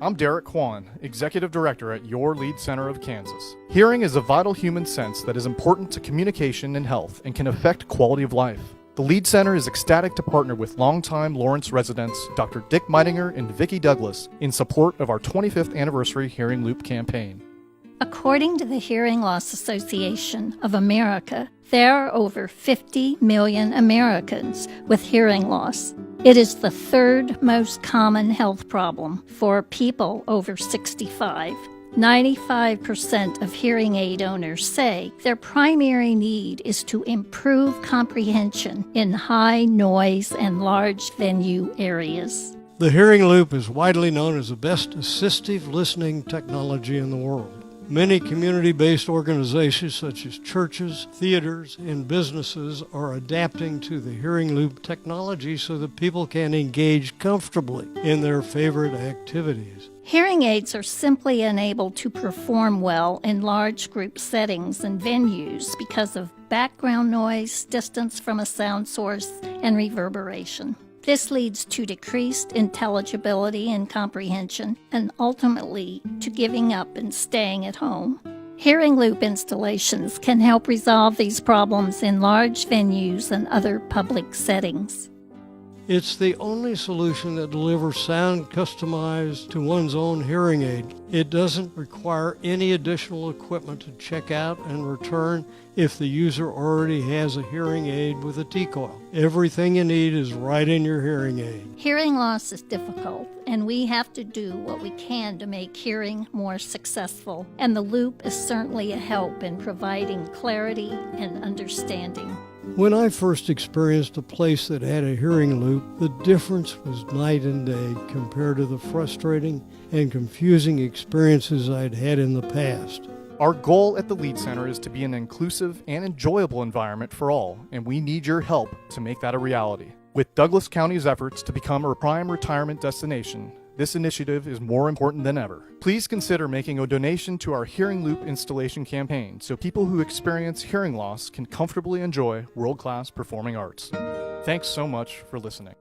I'm Derek Kwan, Executive Director at Your Lead Center of Kansas. Hearing is a vital human sense that is important to communication and health and can affect quality of life. The Lead Center is ecstatic to partner with longtime Lawrence residents Dr. Dick Meitinger and Vicki Douglas in support of our 25th anniversary Hearing Loop campaign. According to the Hearing Loss Association of America, there are over 50 million Americans with hearing loss. It is the third most common health problem for people over 65. 95% of hearing aid owners say their primary need is to improve comprehension in high noise and large venue areas. The Hearing Loop is widely known as the best assistive listening technology in the world. Many community-based organizations such as churches, theaters, and businesses are adapting to the Hearing Loop technology so that people can engage comfortably in their favorite activities. Hearing aids are simply unable to perform well in large group settings and venues because of background noise, distance from a sound source, and reverberation. This leads to decreased intelligibility and comprehension, and ultimately to giving up and staying at home. Hearing Loop installations can help resolve these problems in large venues and other public settings. It's the only solution that delivers sound customized to one's own hearing aid. It doesn't require any additional equipment to check out and return if the user already has a hearing aid with a T-coil. Everything you need is right in your hearing aid. Hearing loss is difficult, and we have to do what we can to make hearing more successful, and the Loop is certainly a help in providing clarity and understanding. When I first experienced a place that had a hearing loop, the difference was night and day compared to the frustrating and confusing experiences I'd had in the past. Our goal at the Lead Center is to be an inclusive and enjoyable environment for all, and we need your help to make that a reality. With Douglas County's efforts to become a prime retirement destination, this initiative is more important than ever. Please consider making a donation to our Hearing Loop installation campaign so people who experience hearing loss can comfortably enjoy world-class performing arts. Thanks so much for listening.